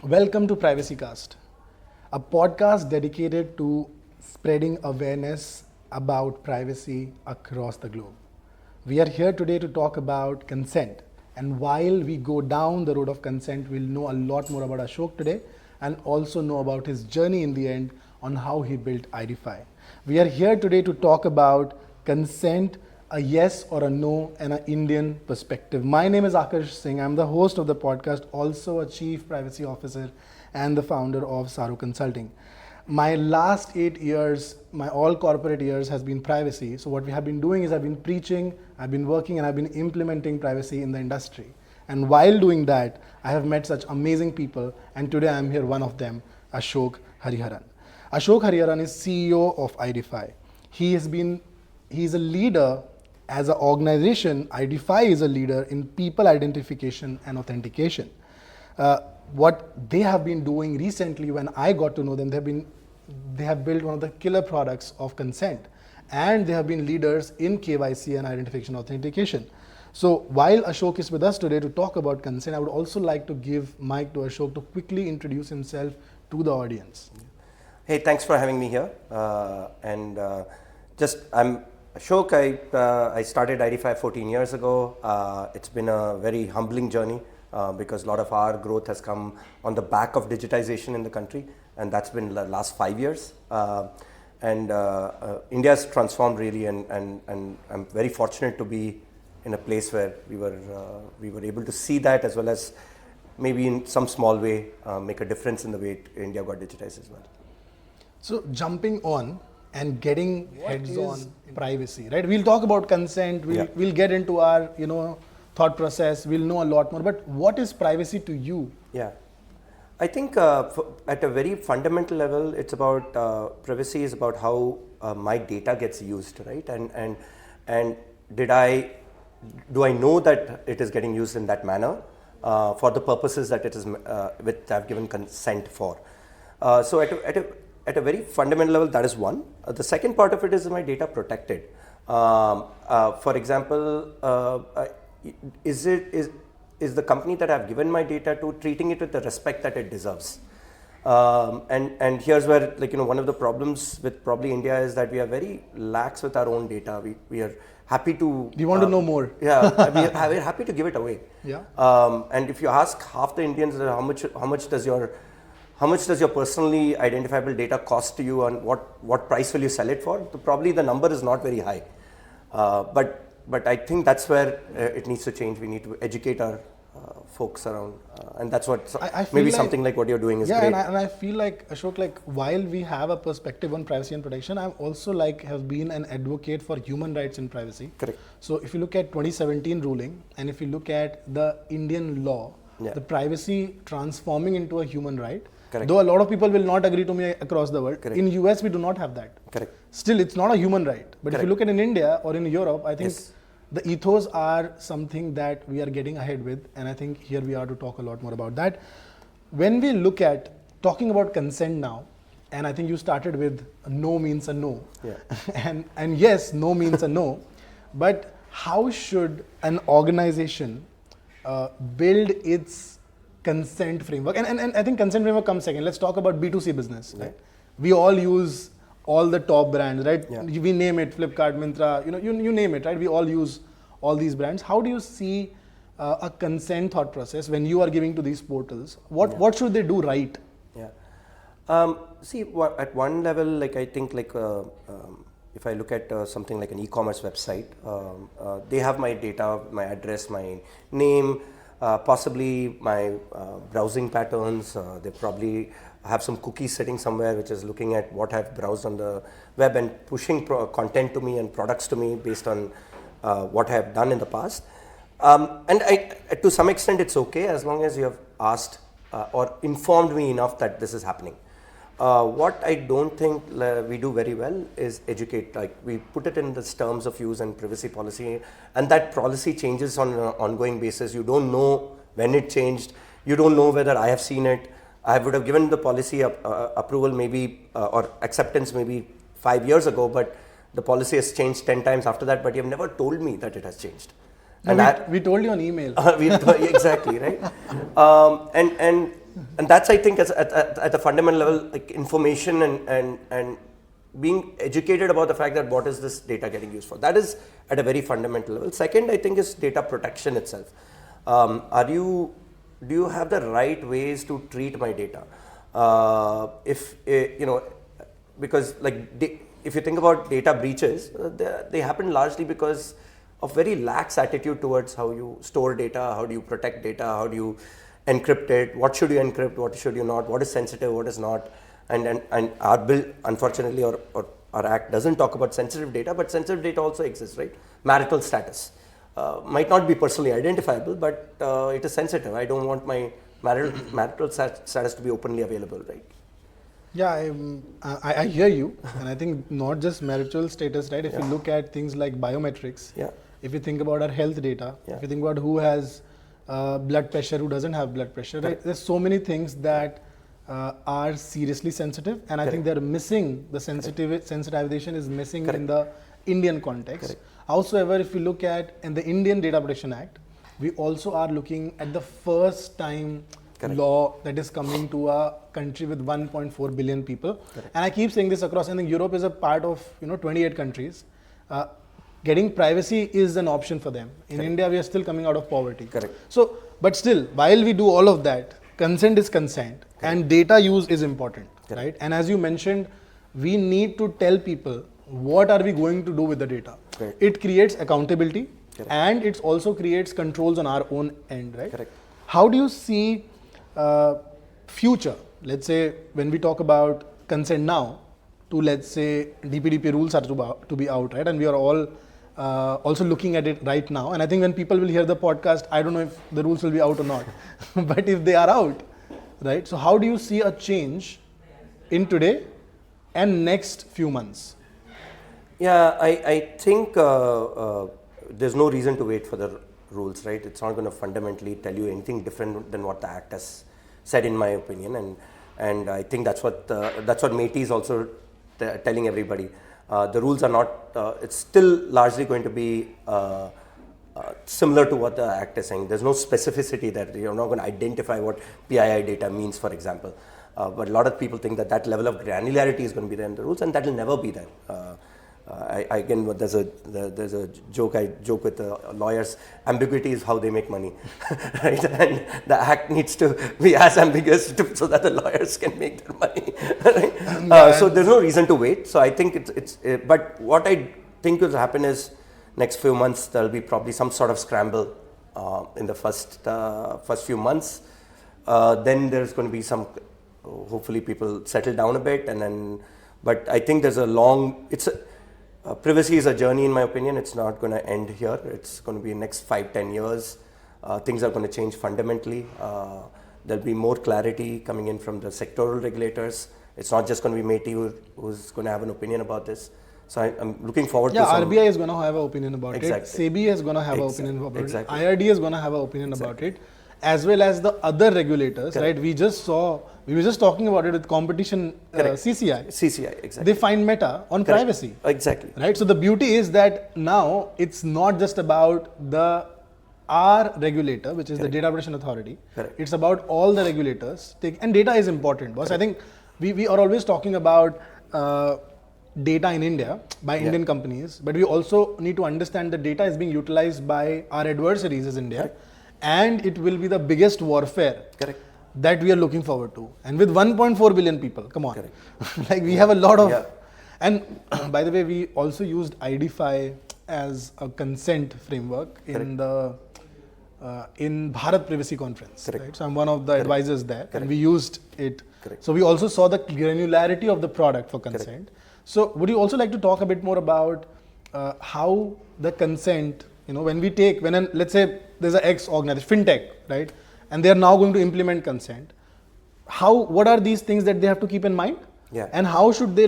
Welcome to Privacy Cast, a podcast dedicated to spreading awareness about privacy across the globe. We are here today to talk about consent. And while we go down the road of consent, we'll know a lot more about Ashok today and also know about his journey in the end on how he built Identify. We are here today to talk about consent, a yes or a no, and an Indian perspective. My name is Akarsh Singh. I'm the host of the podcast, also a chief privacy officer and the founder of Saru Consulting. My last 8 years, my all corporate years has been privacy. So what we have been doing is I've been preaching, I've been working, and I've been implementing privacy in the industry. And while doing that, I have met such amazing people, and today I'm here, one of them, Ashok Hariharan. Ashok Hariharan is CEO of Identify. He's a leader as an organization. Identify is a leader in people identification and authentication. What they have been doing recently, when I got to know them, they have built one of the killer products of consent, and they have been leaders in KYC and identification authentication. So while Ashok is with us today to talk about consent, I would also like to give mic to Ashok to quickly introduce himself to the audience. Hey, thanks for having me here. I'm Ashok. I started Identify 14 years ago. It's been a very humbling journey because a lot of our growth has come on the back of digitization in the country, and that's been the last 5 years. India has transformed really, and I'm very fortunate to be in a place where we were able to see that, as well as maybe in some small way make a difference in the way India got digitized as well. So jumping on and getting heads on privacy, right? We'll talk about consent. We'll get into our thought process. We'll know a lot more. But what is privacy to you? Yeah, I think at a very fundamental level, it's about privacy is about how my data gets used, right? And do I know that it is getting used in that manner for the purposes that it is which I've given consent for? So at a very fundamental level, that is one. The second part of it is my data protected. For example, is the company that I've given my data to treating it with the respect that it deserves? And here's where one of the problems with probably India is that we are very lax with our own data. We are happy to. We want to know more. Yeah, we're happy to give it away. Yeah. And if you ask half the Indians how much does your personally identifiable data cost to you, and what price will you sell it for? Probably the number is not very high. But I think that's where it needs to change. We need to educate our folks around, and that's what maybe something like what you're doing is great. Yeah, and I feel like Ashok, while we have a perspective on privacy and protection, I'm also have been an advocate for human rights and privacy. Correct. So if you look at 2017 ruling, and if you look at the Indian law, the privacy transforming into a human right. Correct. Though a lot of people will not agree to me across the world. Correct. In US, we do not have that. Correct. Still, it's not a human right. But Correct. if you look at in India or in Europe, I think the ethos are something that we are getting ahead with. And I think here we are to talk a lot more about that. When we look at talking about consent now, and I think you started with no means a no. Yeah. and yes, no means a no. But how should an organization build its consent framework? And I think consent framework comes second. Let's talk about B2C business. Right? We all use all the top brands, right? Yeah. We name it, Flipkart, Myntra, you name it, right? We all use all these brands. How do you see a consent thought process when you are giving to these portals? What should they do right? Yeah. See, at one level, I think if I look at something like an e-commerce website, they have my data, my address, my name, possibly my browsing patterns. They probably have some cookies sitting somewhere which is looking at what I've browsed on the web and pushing content to me and products to me based on what I have done in the past. To some extent it's okay as long as you have asked or informed me enough that this is happening. What I don't think we do very well is educate. We put it in the terms of use and privacy policy, and that policy changes on an ongoing basis. You don't know when it changed. You don't know whether I have seen it. I would have given the policy approval maybe or acceptance maybe 5 years ago, but the policy has changed 10 times after that, but you have never told me that it has changed. And we told you on email. Exactly, right? And that's, I think, at the fundamental level, like information and being educated about the fact that what is this data getting used for. That is at a very fundamental level. Second, I think, is data protection itself. Do you have the right ways to treat my data? Because if you think about data breaches, they happen largely because of very lax attitude towards how you store data, how do you protect data, how do you encrypt it, what should you encrypt, what should you not, what is sensitive, what is not. And our bill, unfortunately, or our act doesn't talk about sensitive data, but sensitive data also exists, right? Marital status might not be personally identifiable, but it is sensitive. I don't want my marital status to be openly available, right? Yeah, I hear you, and I think not just marital status, right? If you look at things like biometrics, if you think about our health data, if you think about who has blood pressure, who doesn't have blood pressure, right? There's so many things that are seriously sensitive, and I think they're missing, the sensitization is missing in the Indian context. However, if you look at in the Indian Data Protection Act, we also are looking at the first time law that is coming to a country with 1.4 billion people. And I keep saying this across, I think Europe is a part of 28 countries. Getting privacy is an option for them. In India, we are still coming out of poverty. So, but still, while we do all of that, consent is consent, and data use is important, right? And as you mentioned, we need to tell people what are we going to do with the data. It creates accountability, and it also creates controls on our own end, right? How do you see future? Let's say when we talk about consent now, to let's say DPDP rules are to be out, right? And we are all also looking at it right now. And I think when people will hear the podcast, I don't know if the rules will be out or not, but if they are out, right? So how do you see a change in today and next few months? Yeah, I think there's no reason to wait for the rules, right? It's not going to fundamentally tell you anything different than what the Act has said, in my opinion. And I think that's what MeitY is also telling everybody. The rules are not, it's still largely going to be similar to what the Act is saying. There's no specificity that you're not going to identify what PII data means, for example. But a lot of people think that level of granularity is going to be there in the rules, and that will never be there. Again, there's a joke I joke with lawyers. Ambiguity is how they make money, right? And the Act needs to be as ambiguous so that the lawyers can make their money, right? So there's no reason to wait. So I think but what I think will happen is next few months there'll be probably some sort of scramble in the first few months. Then there's going to be some. Hopefully, people settle down a bit, and then. But I think there's a long. Privacy is a journey, in my opinion. It's not going to end here. It's going to be next 5-10 years. Things are going to change fundamentally. There'll be more clarity coming in from the sectoral regulators. It's not just going to be MeitY who's going to have an opinion about this. So I'm looking forward to RBI is going to have an opinion about it. SEBI is going to have an opinion about it. IRD is going to have an opinion about it, as well as the other regulators, right? We were just talking about it with competition, CCI. CCI, exactly. They find Meta on privacy. Exactly. Right? So the beauty is that now it's not just about our regulator, which is the Data Protection Authority. It's about all the regulators. And data is important, boss. I think we are always talking about data in India by Indian companies, but we also need to understand that data is being utilized by our adversaries as India. And it will be the biggest warfare that we are looking forward to. And with 1.4 billion people, come on. Like we have a lot of, and by the way, we also used IDFI as a consent framework in the in Bharat Privacy Conference. Right? So I'm one of the advisors there, and we used it. So we also saw the granularity of the product for consent. So would you also like to talk a bit more about how the consent, let's say there's an X organization, fintech, right? And they are now going to implement consent. What are these things that they have to keep in mind? And how should they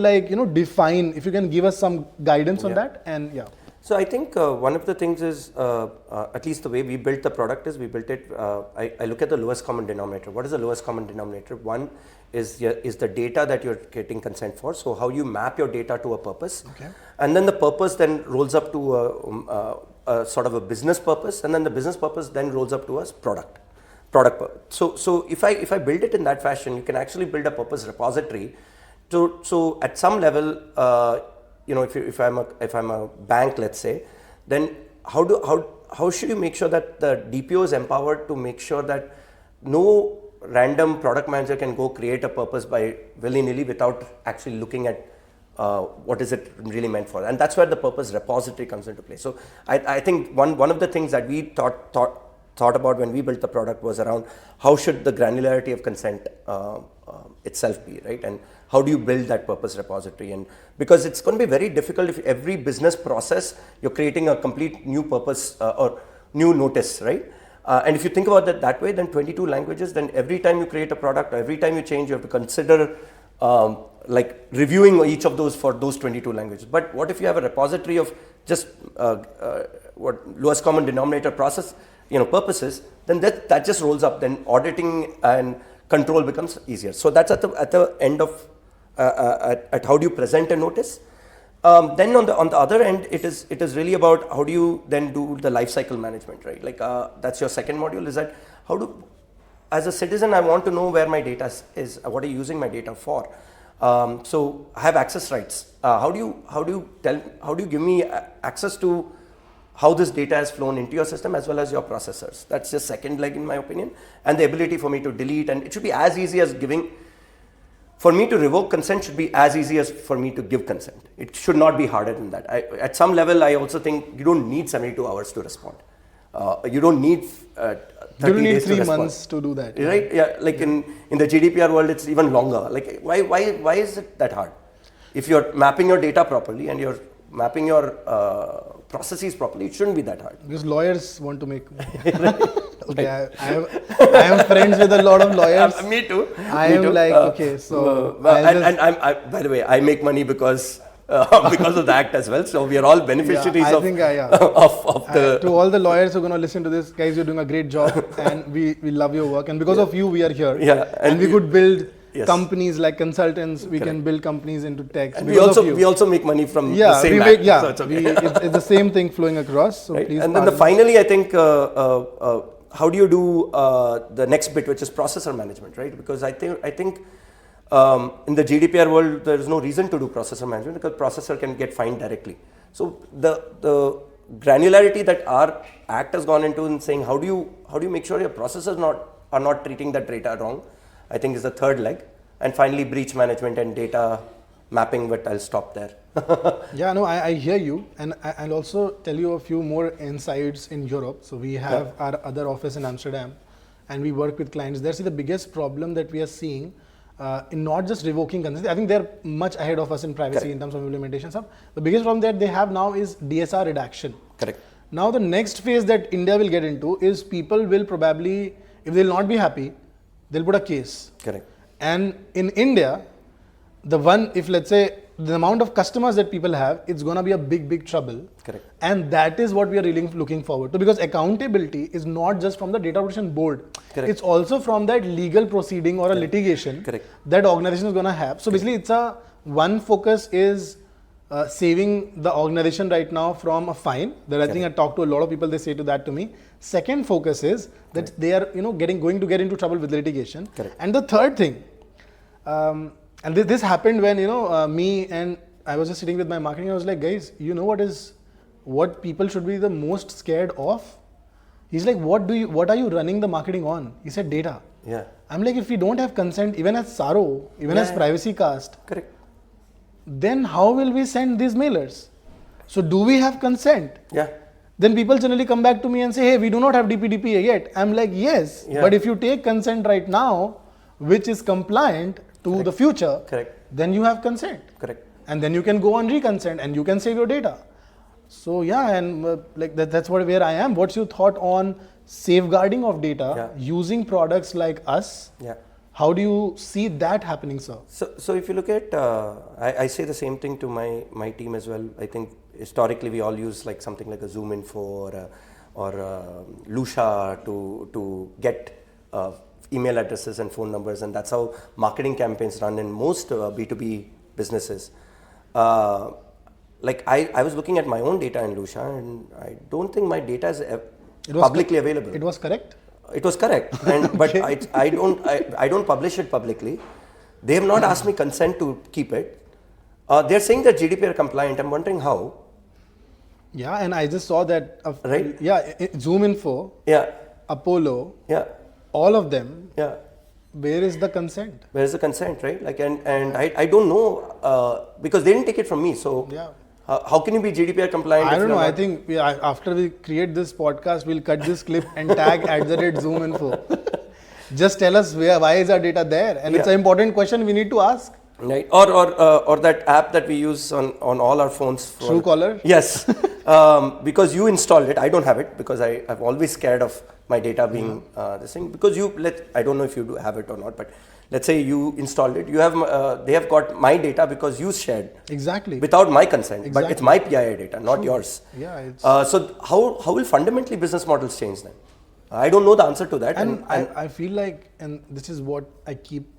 define, if you can give us some guidance on that? And So I think one of the things is, at least the way we built the product is, we built it, I look at the lowest common denominator. What is the lowest common denominator? One is the data that you're getting consent for. So how you map your data to a purpose. And then the purpose then rolls up to a sort of a business purpose. And then the business purpose then rolls up to a product. So if I build it in that fashion, you can actually build a purpose repository. So at some level, if I'm a bank, let's say, then how should you make sure that the DPO is empowered to make sure that no random product manager can go create a purpose by willy-nilly without actually looking at what is it really meant for, and that's where the purpose repository comes into play. So I think one of the things that we thought about when we built the product was around how should the granularity of consent itself be, right? And how do you build that purpose repository? And because it's going to be very difficult if every business process you're creating a complete new purpose or new notice, right? And if you think about that way, then 22 languages, then every time you create a product or every time you change, you have to consider like reviewing each of those for those 22 languages. But what if you have a repository of just what lowest common denominator process, purposes, then that just rolls up. Then auditing and control becomes easier. So that's at the end of at how do you present a notice. Then on the other end, it is really about how do you then do the life cycle management, right? Like that's your second module. Is that as a citizen, I want to know where my data is. What are you using my data for? So I have access rights. How do you give me access to how this data has flown into your system as well as your processors? That's the second leg in my opinion, and the ability for me to delete, and it should be as easy as giving. For me to revoke consent should be as easy as for me to give consent. It should not be harder than that. At some level, I also think you don't need 72 hours to respond. You don't need 30 you don't need days 3 to months to do that. Right? Yeah. Like in the GDPR world, it's even longer. Like why is it that hard? If you're mapping your data properly and you're mapping your processes properly, it shouldn't be that hard. Because lawyers want to make. Okay, I am friends with a lot of lawyers. Me too. I am like, okay, so. And by the way, I make money because of the act as well. So we are all beneficiaries of the. To all the lawyers who are going to listen to this, guys, you're doing a great job, and we love your work. And because of you, we are here. Yeah, and we could build. Yes. Companies like consultants, we can build companies into tech. And we also make money from the same act. So it's okay. It's the same thing flowing across. So right? Please. And then finally, I think how do you do the next bit, which is processor management, right? Because I think in the GDPR world, there is no reason to do processor management because processor can get fined directly. So the granularity that our act has gone into in saying how do you make sure your processors are not treating that data wrong, I think is the third leg. And finally, breach management and data mapping, but I'll stop there. Yeah, no, I hear you. And I'll also tell you a few more insights in Europe. So we have our other office in Amsterdam, and we work with clients there. See, the biggest problem that we are seeing in not just revoking consent, I think they're much ahead of us in privacy in terms of implementation stuff. The biggest problem that they have now is DSR redaction. Correct. Now the next phase that India will get into is people will probably, if they'll not be happy, they'll put a case. Correct. And in India, if let's say the amount of customers that people have, it's going to be a big trouble. Correct. And that is what we are really looking forward to, because accountability is not just from the data protection board. Correct. It's also from that legal proceeding or a litigation that organization is going to have. So basically, one focus is saving the organization right now from a fine. That I think I talked to a lot of people, they say to me. Second focus is that they are going to get into trouble with litigation. And the third thing, and this happened when me and I was just sitting with my marketing. I was like, guys, what people should be the most scared of? He's like, what are you running the marketing on? He said data. Yeah. I'm like, if we don't have consent, even as SARO, even as privacy cast, then how will we send these mailers? So do we have consent? Yeah. Then people generally come back to me and say, hey, we do not have DPDPA yet. I'm like, yes, but if you take consent right now, which is compliant to the future, then you have consent. And then you can go on reconsent and you can save your data. So and that's where I am. What's your thought on safeguarding of data using products like us? How do you see that happening, sir? So if you look at, I say the same thing to my team as well. I think historically we all use like something like a Zoom Info or Lucia to get email addresses and phone numbers, and that's how marketing campaigns run in most B2B businesses. Like I was looking at my own data in Lucia, and I don't think my data is publicly available. It was correct? It was correct, and but I don't publish it publicly. They have not asked me consent to keep it. They're saying that GDPR compliant. I'm wondering how. Yeah, and I just saw that. Right? Yeah, Zoom Info, Yeah, Apollo, yeah, all of them. yeah. Where is the consent? Where is the consent, right? Like, and I don't know because they didn't take it from me. So Yeah. how can you be GDPR compliant? I if don't you're know. I not- think after we create this podcast, we'll cut this clip and tag @Zoom Info. Just tell us why is our data there, and it's Yeah. an important question we need to ask. Right, or that app that we use on all our phones. Truecaller? Yes, because you installed it. I don't have it because I'm always scared of my data being this thing. Because I don't know if you do have it or not, but let's say you installed it. You have they have got my data because you shared Exactly. without my consent. But it's Exactly. my PII data, not yours. Yeah. It's, So how will fundamentally business models change then? I don't know the answer to that. and I feel like, and this is what I keep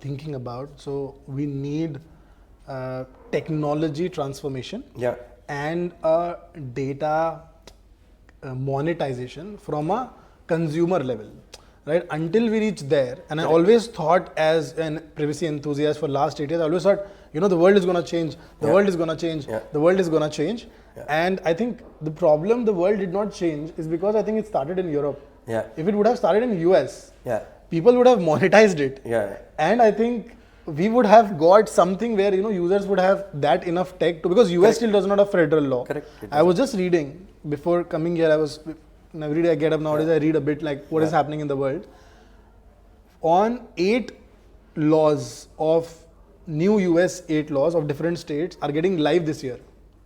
thinking about. So we need technology transformation. Yeah. And a data monetization from a consumer level, right? Until we reach there, and I always thought, as an privacy enthusiast for last 8 years, I always thought, the world is going to change, the world is going to change, the world is going to change. And I think the problem the world did not change is because I think it started in Europe. Yeah. If it would have started in US, Yeah. people would have monetized it. Yeah. And I think we would have got something where users would have that enough tech to, because US still does not have federal law. Correct. I was just reading before coming here. Every day I get up nowadays, I read a bit like what is happening in the world. On 8 laws of new US 8 laws of different states are getting live this year.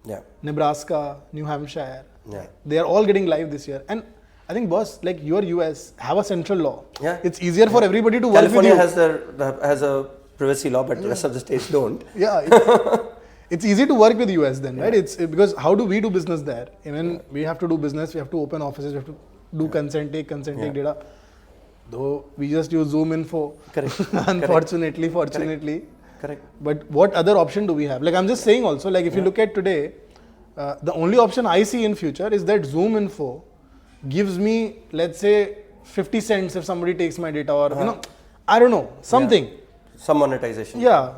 Yeah. Nebraska, New Hampshire, Yeah. they are all getting live this year. And I think, boss, like your US have a central law. Yeah. It's easier for everybody to work California with you. has a privacy law, but the rest of the states don't. Yeah, it's easy to work with US then, right? It's because how do we do business there? Even we have to do business, we have to open offices, we have to do consent, take data. Though we just use Zoom Info. Correct. Unfortunately, fortunately. Correct. But what other option do we have? Like I'm just saying also, like if you look at today, the only option I see in future is that Zoom Info gives me, let's say, 50 cents if somebody takes my data, or I don't know, something. Some monetization. Yeah.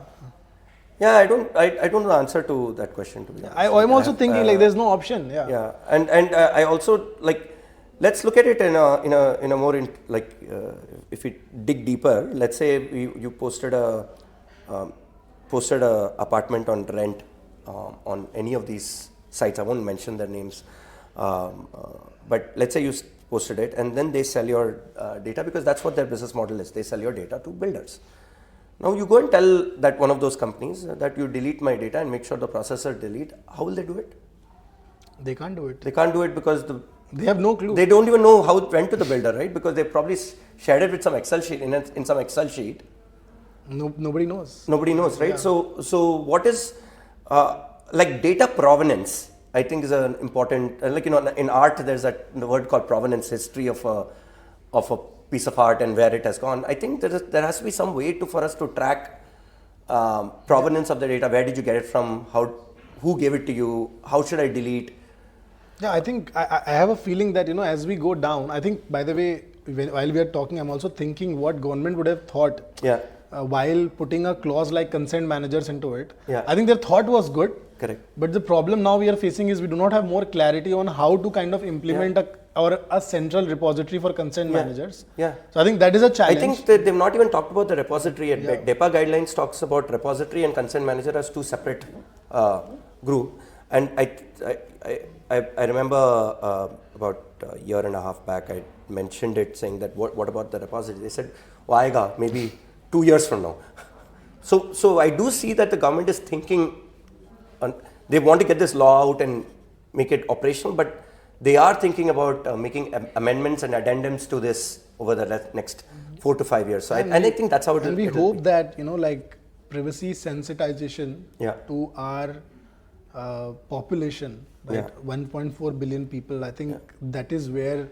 Yeah, I don't know the answer to that question, to be honest. I'm also thinking like there's no option. Yeah. Yeah, and I also like, let's look at it in a more if we dig deeper. Let's say you posted a apartment on rent on any of these sites. I won't mention their names, but let's say you posted it, and then they sell your data, because that's what their business model is. They sell your data to builders. Now you go and tell that one of those companies that you delete my data and make sure the processor delete. How will they do it? They can't do it. They can't do it because They have no clue. they don't even know how it went to the builder, right? Because they probably shared it with some Excel sheet in some Excel sheet. Nobody knows. Nobody knows, right? Yeah. So what is like data provenance? I think is an important, in art there's the word called provenance, history of a piece of art and where it has gone. I think there has to be some way for us to track provenance of the data. Where did you get it from? Who gave it to you? How should I delete? Yeah, I think I have a feeling that as we go down, I think, by the way, while we are talking, I'm also thinking what government would have thought. Yeah. While putting a clause like consent managers into it. Yeah. I think their thought was good. Correct. But the problem now we are facing is we do not have more clarity on how to kind of implement a central repository for consent managers. Yeah. So I think that is a challenge. I think that they've not even talked about the repository yet. DEPA guidelines talks about repository and consent manager as two separate group. And I remember about a year and a half back, I mentioned it, saying that what about the repository? They said, "Aayega, maybe 2 years from now." So I do see that the government is thinking, they want to get this law out and make it operational, but they are thinking about making amendments and addendums to this over the next 4 to 5 years. So I think that's how it will. And we hope that like privacy sensitization to our population, right? 1.4 billion people. I think that is where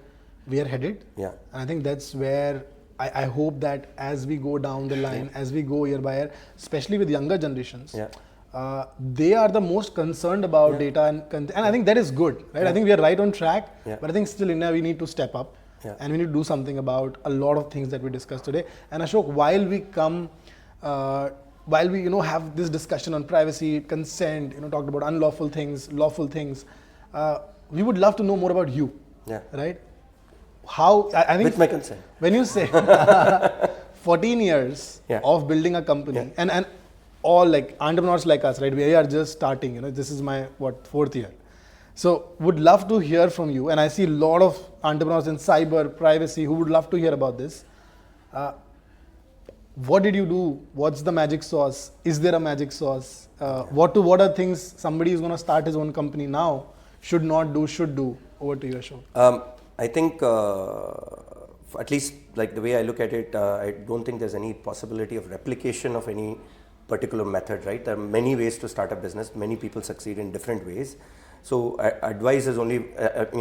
we are headed. Yeah. And I think that's where I hope that as we go down the line, as we go year by year, especially with younger generations, they are the most concerned about data and I think that is good, right? I think we are right on track, but I think still India, we need to step up. Yeah. and we need to do something about a lot of things that we discussed today. And Ashok, while we have this discussion on privacy, consent, talked about unlawful things, lawful things, we would love to know more about you. Yeah. Right? How I think With my consent. when you say 14 years Yeah. of building a company, Yeah. and all like entrepreneurs like us, right? We are just starting. This is my fourth year. So would love to hear from you. And I see a lot of entrepreneurs in cyber privacy who would love to hear about this. What did you do? What's the magic sauce? Is there a magic sauce? What are things somebody who's going to start his own company now should not do, should do? Over to you, Ashok. I think, at least like the way I look at it, I don't think there's any possibility of replication of any particular method, right? There are many ways to start a business. Many people succeed in different ways. So advice is only,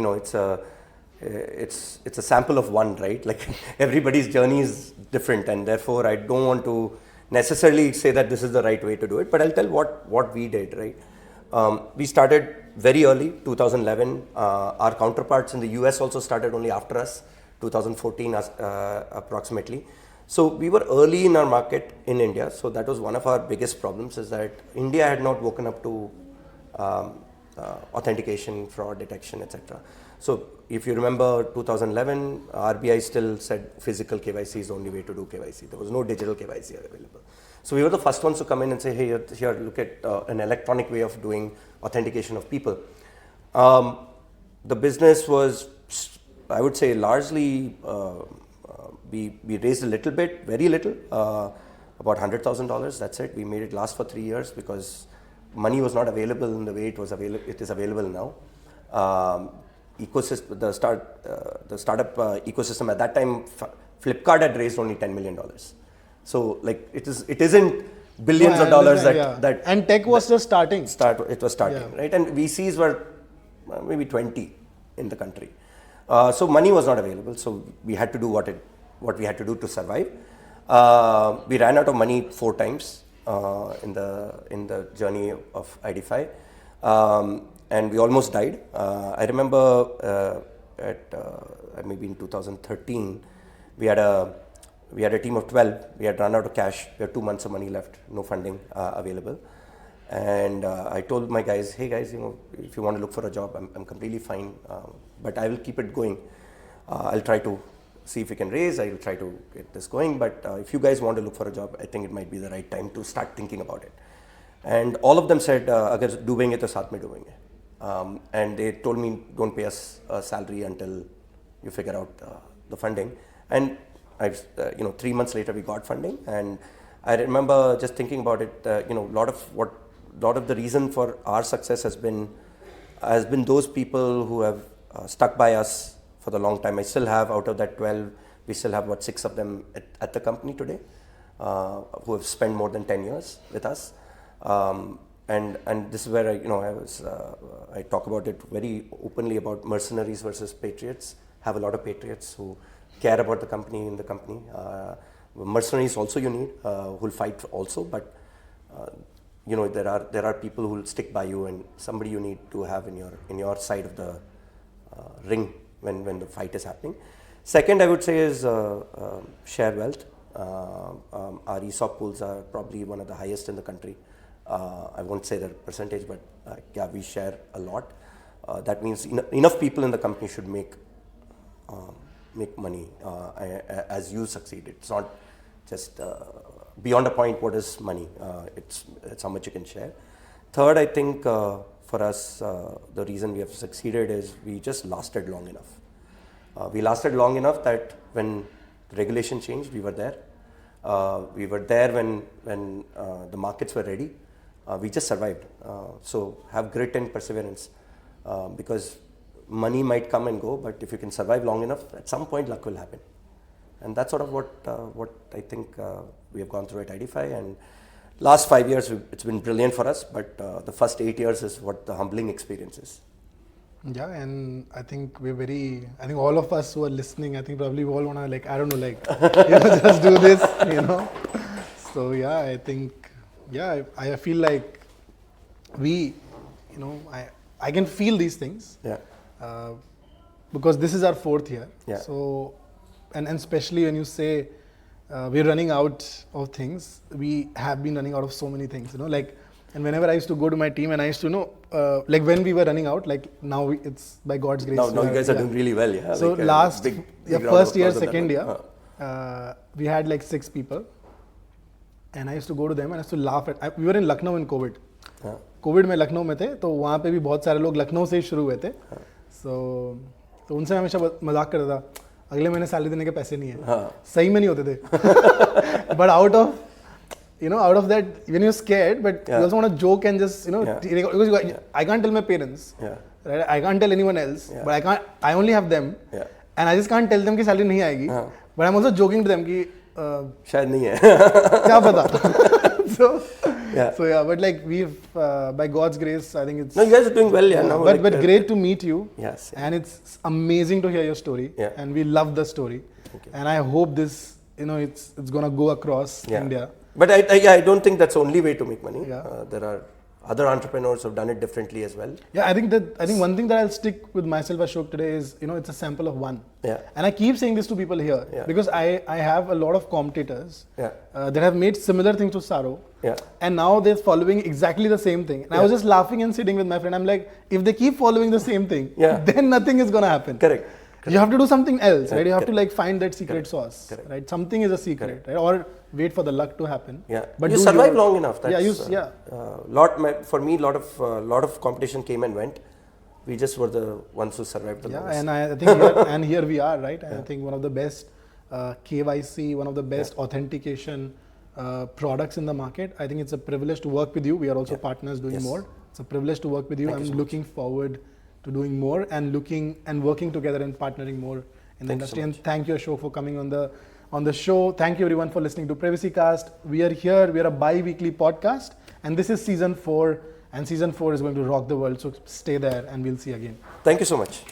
it's a sample of one, right? Like everybody's journey is different, and therefore I don't want to necessarily say that this is the right way to do it. But I'll tell what we did, right? We started very early, 2011. Our counterparts in the US also started only after us, 2014 approximately. So we were early in our market in India. So that was one of our biggest problems, is that India had not woken up to authentication, fraud detection, etc. So if you remember 2011, RBI still said physical KYC is the only way to do KYC. There was no digital KYC available. So we were the first ones to come in and say, hey, here look at an electronic way of doing authentication of people. The business was, I would say, largely, we raised a little bit, very little, about $100,000. That's it. We made it last for 3 years because money was not available in the way it is available now. The startup ecosystem at that time, Flipkart had raised only $10 million. So like it isn't billions of dollars that and tech was just starting. It was starting, right? And VCs were maybe 20 in the country. So money was not available. So we had to do what we had to do to survive. We ran out of money 4 times in the journey of ID5, and we almost died. I remember maybe in 2013 we had a team of 12. We had run out of cash. We had 2 months of money left, no funding available. And I told my guys, hey guys, if you want to look for a job, I'm completely fine, but I will keep it going. I'll try to see if we can raise. I will try to get this going. But if you guys want to look for a job, I think it might be the right time to start thinking about it. And all of them said, agar doobenge to saath mein doobenge. And they told me, don't pay us a salary until you figure out the funding. And 3 months later we got funding. And I remember just thinking about it. Lot of the reason for our success has been those people who have stuck by us for the long time. I still have, out of that 12, we still have 6 of them at the company today, who have spent more than 10 years with us. And this is where I talk about it very openly about mercenaries versus patriots. Have a lot of patriots who care about the company in the company. Mercenaries also you need, who'll fight also, but there are people who'll stick by you, and somebody you need to have in your side of the ring when the fight is happening. Second, I would say is share wealth. Our ESOP pools are probably one of the highest in the country. I won't say the percentage, but we share a lot. That means enough people in the company should make money as you succeed. It's not just beyond a point what is money. It's how much you can share. Third, I think for us, the reason we have succeeded is we just lasted long enough. We lasted long enough that when regulation changed, we were there. We were there when the markets were ready. We just survived. So have grit and perseverance, because money might come and go, but if you can survive long enough, at some point luck will happen. And that's sort of what I think we have gone through at ID5. And last 5 years, it's been brilliant for us, but the first 8 years is what the humbling experience is. Yeah, and I think I think all of us who are listening, I think probably we all want to just do this, So yeah, I think, I feel like I can feel these things. Yeah. because this is our 4th year. Yeah. So, and especially when you say we're running out of things, we have been running out of so many things, like, and whenever I used to go to my team and I used to know, like when we were running out, like now it's by God's grace. Now you guys are doing really well, yeah. So like big round first of year, applause on second that year, we had like 6 people, and I used to go to them and I used to laugh at. We were in Lucknow in COVID. Covid में लखनऊ में थे, तो वहाँ पे भी बहुत सारे लोग लखनऊ से ही शुरू हुए थे. तो उनसे मैं हमेशा मजाक करता था, अगले महीने सैलरी देने के पैसे नहीं है. सही में नहीं होते थे. But out of that when you're scared, but you also want to joke and just because I can't tell my parents, right? I can't tell anyone else, but I only have them, and I just can't tell them कि salary नहीं आएगी. But I'm also joking to them कि शायद नहीं है. क्या पता. So yeah, but like we've by God's grace, I think it's. No, you guys are doing well, yeah. Now, but great to meet you. Yes. And it's amazing to hear your story. Yeah. And we love the story. And I hope this, it's gonna go across India. But I don't think that's the only way to make money. Yeah. There are other entrepreneurs who've done it differently as well. Yeah, I think one thing that I'll stick with myself, Ashok, today is it's a sample of one. Yeah. And I keep saying this to people here because I have a lot of competitors that have made similar things to Saro. Yeah. And now they're following exactly the same thing. And I was just laughing and sitting with my friend. I'm like, if they keep following the same thing, then nothing is gonna happen. Correct. You have to do something else, right? You have to like find that secret sauce, right? Something is a secret, right? Or wait for the luck to happen. Yeah. But you survive long enough. That's, for me, lot of competition came and went. We just were the ones who survived the longest. And I think here we are, right? And I think one of the best KYC, one of the best authentication products in the market. I think it's a privilege to work with you. We are also partners doing more. It's a privilege to work with you. I'm looking forward to doing more and working together and partnering more in the industry. And thank you, Ashok, for coming on the show. Thank you everyone for listening to Privacy Cast. We are here. We are a bi-weekly podcast, and this is season 4. And season 4 is going to rock the world. So stay there, and we'll see you again. Thank you so much.